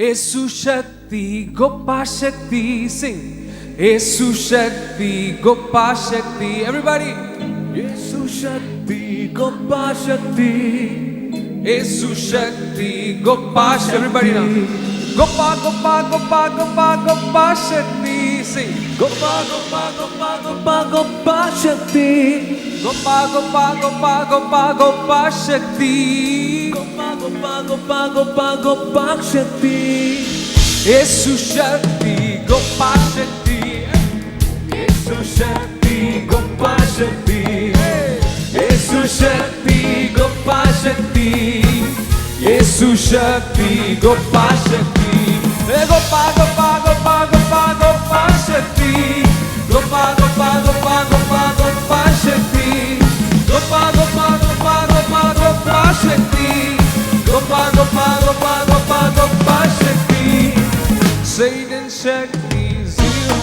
యేసు శక్తి గొప్ప శక్తి. సింగ్ యేసు శక్తి గొప్ప శక్తి. ఎవ్రీబడి యేసు శక్తి గొప్ప శక్తి. యేసు శక్తి గొప్ప శక్తి. ఎవ్రీబడి నా గొప్ప గొప్ప గొప్ప గొప్ప గొప్ప శక్తి. సింగ్ గొప్ప గొప్ప గొప్ప గొప్ప గొప్ప శక్తి. గొప్ప గొప్ప గొప్ప గొప్ప గొప్ప శక్తి. గొప్ప గొప్ప గొప్ప గొప్ప గొప్ప శక్తి. యేసు శక్తి గొప్ప శక్తి. యేసు శక్తి గొప్ప శక్తి. యేసు శక్తి గొప్ప శక్తి. యేసు శక్తి గొప్ప శక్తి. గొప్ప గొప్ప గొప్ప గొప్ప గొప్ప శక్తి. గొప్ప గొప్ప గొప్ప గొప్ప గొప్ప శక్తి. గొప్ప గొప్ప గొప్ప గొప్ప గొప్ప శక్తి. గొప్ప గొప్ప గొప్ప గొప్ప గొప్ప శక్తి. Satan శక్తి జీరో.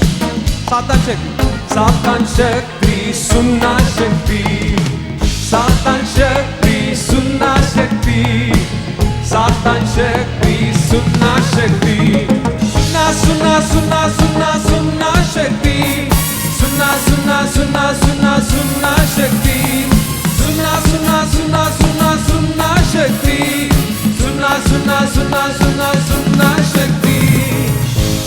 సాతాన్ శక్తి. సాతాన్ శక్తి సున్నా శక్తి. సాతాన్ శక్తి సున్నా శక్తి. సాతాన్ శక్తి సున్నా శక్తి. సున్నా సున్నా సున్నా సున్నా సున్నా శక్తి. సున్నా సున్నా సున్నా సున్నా సున్నా శక్తి. సున్నా సున్నా సున్నా సున్నా సున్నా శక్తి. సున్నా సున్నా సున్నా సున్నా సున్నా శక్తి.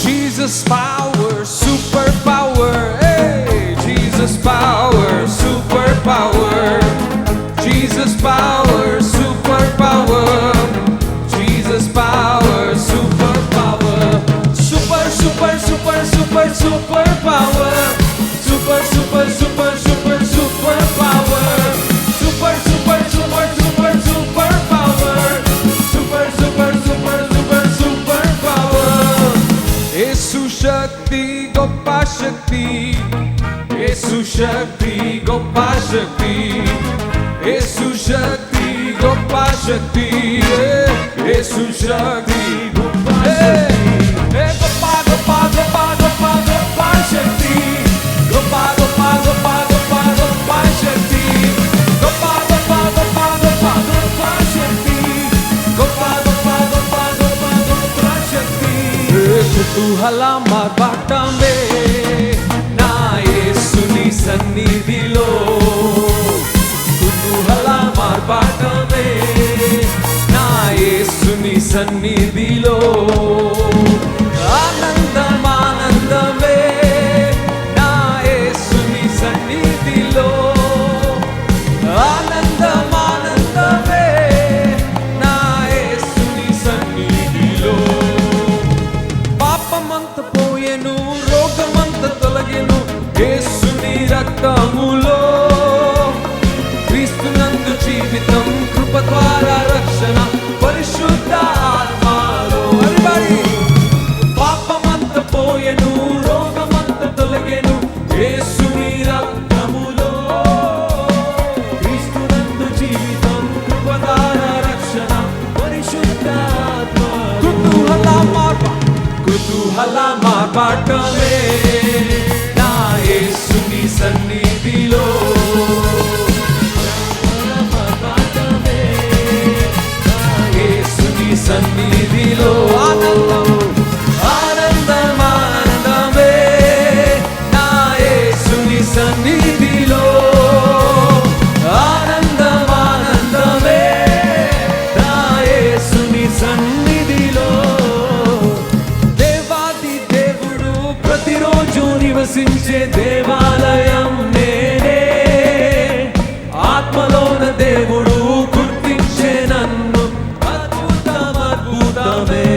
Jesus power, super power. Hey, Jesus power, super power. Jesus power, super power. Jesus power, super power. Super, super, super, super, super power. Super, super, super, super, super power. Super, super, super, super, super power. Super, super, super, super, super power. యేసు శక్తి గొప్ప శక్తి. యేసు శక్తి గొప్ప శక్తి. యేసు శక్తి గొప్ప శక్తి. యేసు శక్తి గొప్ప శక్తి. గొప్ప గొప్ప గొప్ప గొప్ప గొప్ప శక్తి. గొప్ప గొప్ప గొప్ప గొప్ప గొప్ప శక్తి. గొప్ప గొప్ప గొప్ప గొప్ప గొప్ప శక్తి. గొప్ప గొప్ప గొప్ప గొప్ప గొప్ప శక్తి. కుతూహల మార్పాటమే నా యేసుని సన్నిధిలో. కుతూహల మార్పాటమే నా యేసుని సన్నిధిలో. ఆనందం ఆనందమే నా యేసుని సన్నిధిలో. ఆనందం ఆనందమే నా యేసుని సన్నిధిలో. పాపమంత పోయెను, రోగమంత తొలగెను యేసుని రక్తములో. క్రీస్తునందు జీవితం, కృప ద్వారా రక్షణ, పరిశుద్ధ ఆత్మలో. పాపమంత పోయెను, రోగమంత తొలగెను యేసుని రక్తములో. క్రీస్తునందు జీవితం, కృప ద్వారా రక్షణ, పరిశుద్ధ ఆత్మలో. కుతూహల మార్పాటమే నా యేసుని సన్నిధిలో. మార్పాటమే నా యేసుని సన్నిధిలో. ఆనందం ఆనందం ఆనందమే నా యేసుని సన్నిధిలో. ఆనందం ఆనందమే నా యేసుని సన్నిధిలో. ప్రతిరోజు నివసించే దేవాలయం నేనే. ఆత్మలోన దేవుడు గుర్తించే నన్ను. అద్భుతం అద్భుతమే.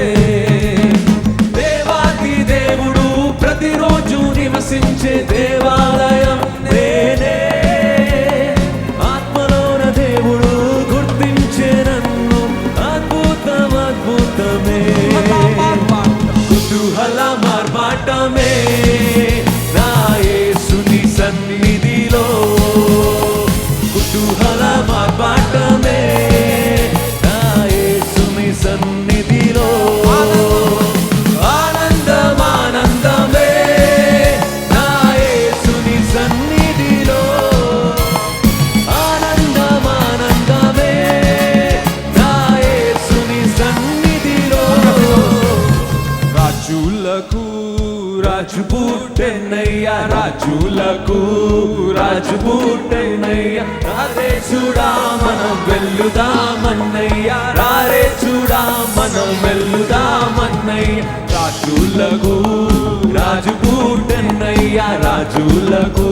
చూడన్నయ్య రారే చూడా మనం వెల్లుదామన్నయ్య రారే చూడా మనం వెల్లుదామన్నయ్య రాజులకు రాజు పుట్టెన్నయ్య రాజులకు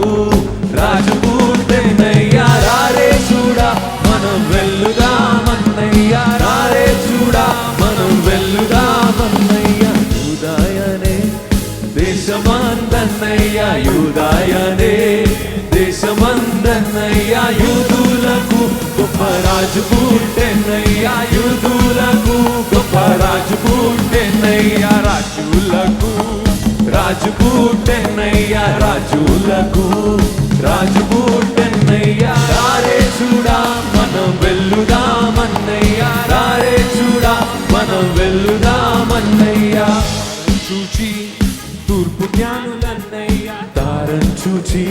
రాజు పుట్టెన్నయ్య రారే చూడా మనం వెల్లుదామన్నయ్య రారే చూడా మనం వెల్లుదామన్నయ్య యూదాయనే దేశమందన్నయ్య యూదాయనే దేశమందన్నయ్య యూదులకు గొప్ప రాజు పుట్టెన్నయ్య యూదులకు గొప్ప రాజు పుట్టెన్నయ్య రాజులకు రాజు పుట్టెన్నయ్య రాజులకు రాజు పుట్టెన్నయ్య రారే చూడా మనం వెల్లుదామన్నయ్య రారే చూడా మనం వెల్లుదామన్నయ్య చూచి తూర్పు జ్ఞానులన్నయ్య తారం చూచి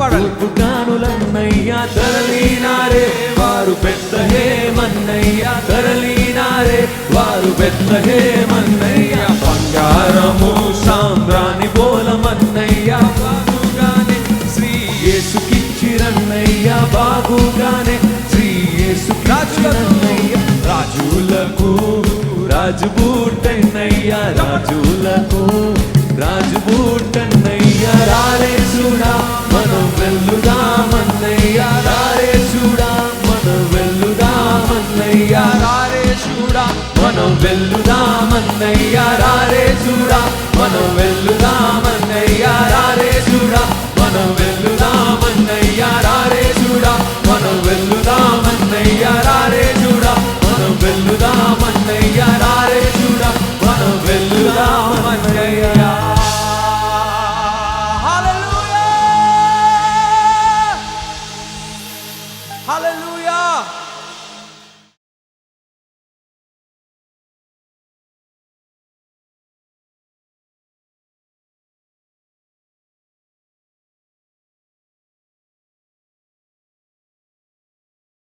తూర్పు జ్ఞానులన్నయ్య తరలినారే వారు బెత్లెహేమన్నయ్య తరలినారే వారు బెత్లెహేమన్నయ్య బంగారము సాంబ్రాణి బోలమన్నయ్య బాగుగానే శ్రీ యేసుకిచ్చిరన్నయ్య బాగుగానే శ్రీ యేసుకిచ్చిరన్నయ్య రాజులకు రాజు పుట్టెన్నయ్య రాజులకు రాజు పుట్టెన్నయ్య రారే చూడా మనం వెల్లుదామన్నయ్య రారే చూడా మనం వెల్లుదామన్నయ్య రారే చూడా మనం వెల్లుదామన్నయ్య రారే చూడా మనం